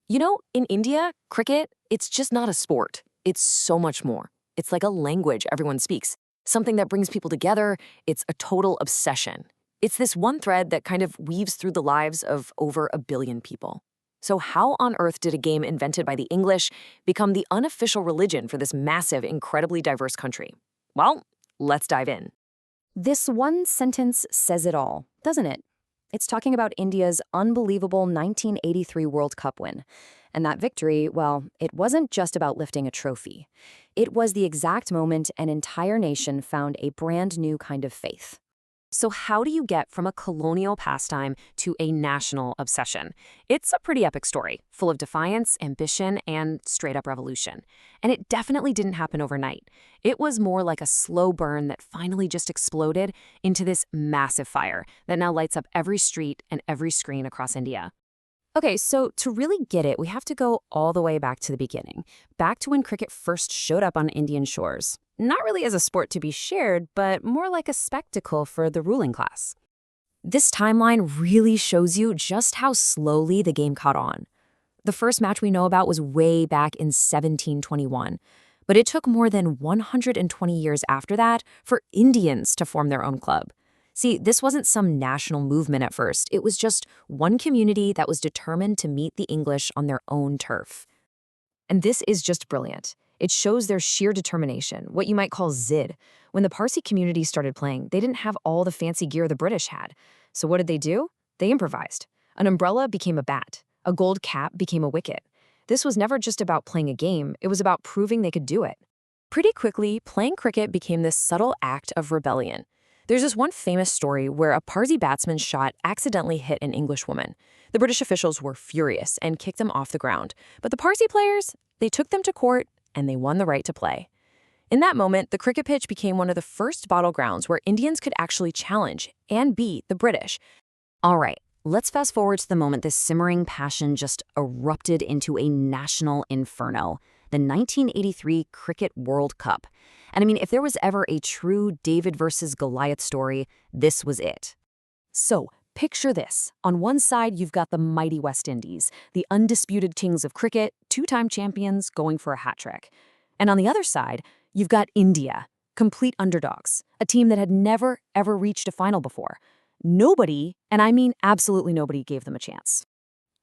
In India, cricket, it's just not a sport. It's so much more. It's like a language everyone speaks, something that brings people together. It's a total obsession. It's this one thread that kind of weaves through the lives of over a billion people. So how on earth did a game invented by the English become the unofficial religion for this massive, incredibly diverse country? Well, let's dive in. This one sentence says it all, doesn't it? It's talking about India's unbelievable 1983 World Cup win. And that victory, well, it wasn't just about lifting a trophy. It was the exact moment an entire nation found a brand new kind of faith. So how do you get from a colonial pastime to a national obsession? It's a pretty epic story, full of defiance, ambition, and straight-up revolution. And it definitely didn't happen overnight. It was more like a slow burn that finally just exploded into this massive fire that now lights up every street and every screen across India. Okay, so to really get it, we have to go all the way back to the beginning, back to when cricket first showed up on Indian shores. Not really as a sport to be shared, but more like a spectacle for the ruling class. This timeline really shows you just how slowly the game caught on. The first match we know about was way back in 1721, but it took more than 120 years after that for Indians to form their own club. See, this wasn't some national movement at first. It was just one community that was determined to meet the English on their own turf. And this is just brilliant. It shows their sheer determination, what you might call zid. When the Parsi community started playing, they didn't have all the fancy gear the British had. So what did they do? They improvised. An umbrella became a bat. A gold cap became a wicket. This was never just about playing a game. It was about proving they could do it. Pretty quickly, playing cricket became this subtle act of rebellion. There's this one famous story where a Parsi batsman's shot accidentally hit an English woman. The British officials were furious and kicked them off the ground. But the Parsi players, they took them to court and they won the right to play. In that moment, the cricket pitch became one of the first battlegrounds where Indians could actually challenge and beat the British. All right, let's fast forward to the moment this simmering passion just erupted into a national inferno, the 1983 Cricket World Cup. And I mean, if there was ever a true David versus Goliath story, this was it. So, picture this. On one side, you've got the mighty West Indies, the undisputed kings of cricket, two-time champions going for a hat trick. And on the other side, you've got India, complete underdogs, a team that had never, ever reached a final before. Nobody, and I mean absolutely nobody, gave them a chance.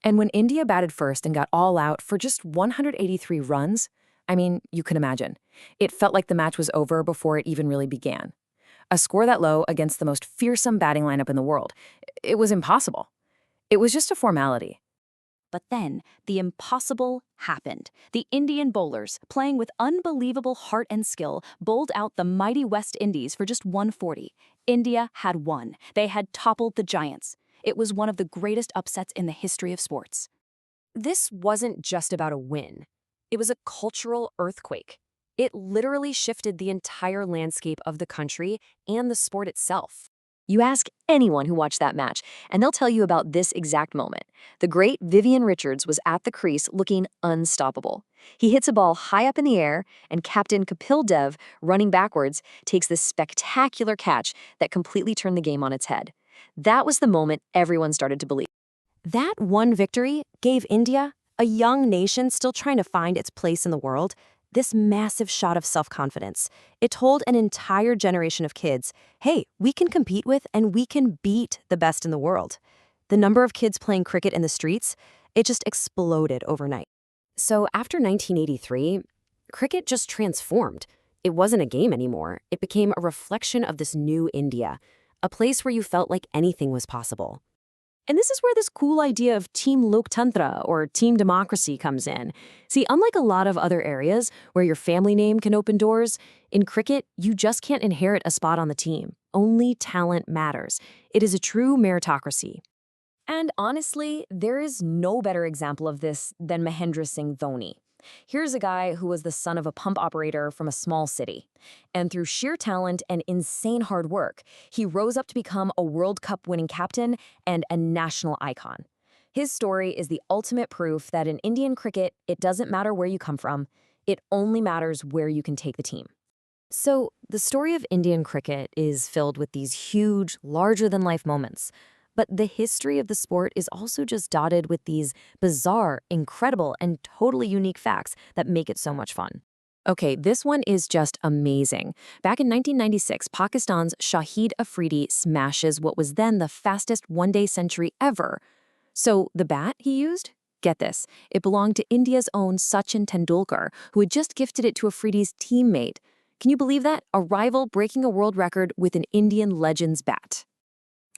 And when India batted first and got all out for just 183 runs, I mean, you can imagine. It felt like the match was over before it even really began. A score that low against the most fearsome batting lineup in the world. It was impossible. It was just a formality. But then, the impossible happened. The Indian bowlers, playing with unbelievable heart and skill, bowled out the mighty West Indies for just 140. India had won. They had toppled the giants. It was one of the greatest upsets in the history of sports. This wasn't just about a win. It was a cultural earthquake. It literally shifted the entire landscape of the country and the sport itself. You ask anyone who watched that match, and they'll tell you about this exact moment. The great Vivian Richards was at the crease looking unstoppable. He hits a ball high up in the air, and Captain Kapil Dev, running backwards, takes this spectacular catch that completely turned the game on its head. That was the moment everyone started to believe. That one victory gave India, a young nation still trying to find its place in the world, this massive shot of self-confidence. It told an entire generation of kids, hey, we can compete with and we can beat the best in the world. The number of kids playing cricket in the streets, it just exploded overnight. So after 1983, cricket just transformed. It wasn't a game anymore. It became a reflection of this new India, a place where you felt like anything was possible. And this is where this cool idea of team loktantra or team democracy comes in. See, unlike a lot of other areas where your family name can open doors, in cricket, you just can't inherit a spot on the team. Only talent matters. It is a true meritocracy. And honestly, there is no better example of this than Mahendra Singh Dhoni. Here's a guy who was the son of a pump operator from a small city. And through sheer talent and insane hard work, he rose up to become a World Cup winning captain and a national icon. His story is the ultimate proof that in Indian cricket, it doesn't matter where you come from. It only matters where you can take the team. So the story of Indian cricket is filled with these huge, larger-than-life moments. But the history of the sport is also just dotted with these bizarre, incredible, and totally unique facts that make it so much fun. Okay, this one is just amazing. Back in 1996, Pakistan's Shahid Afridi smashes what was then the fastest one-day century ever. So the bat he used? Get this, it belonged to India's own Sachin Tendulkar, who had just gifted it to Afridi's teammate. Can you believe that? A rival breaking a world record with an Indian legend's bat.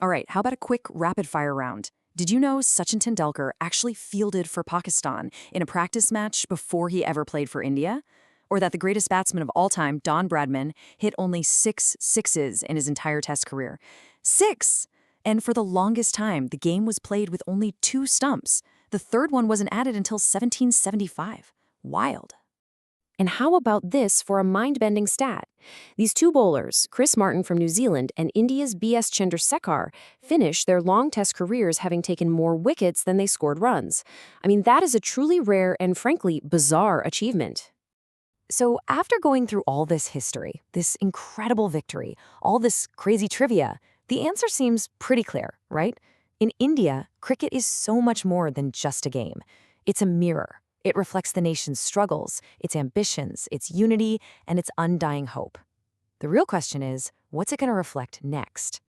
All right, how about a quick rapid-fire round? Did you know Sachin Tendulkar actually fielded for Pakistan in a practice match before he ever played for India? Or that the greatest batsman of all time, Don Bradman, hit only 6 sixes in his entire Test career? 6! And for the longest time, the game was played with only 2 stumps. The third one wasn't added until 1775. Wild. And how about this for a mind-bending stat? These two bowlers, Chris Martin from New Zealand and India's B.S. Chandrasekhar, finished their long Test careers having taken more wickets than they scored runs. I mean, that is a truly rare and frankly bizarre achievement. So after going through all this history, this incredible victory, all this crazy trivia, the answer seems pretty clear, right? In India, cricket is so much more than just a game. It's a mirror. It reflects the nation's struggles, its ambitions, its unity, and its undying hope. The real question is, what's it going to reflect next?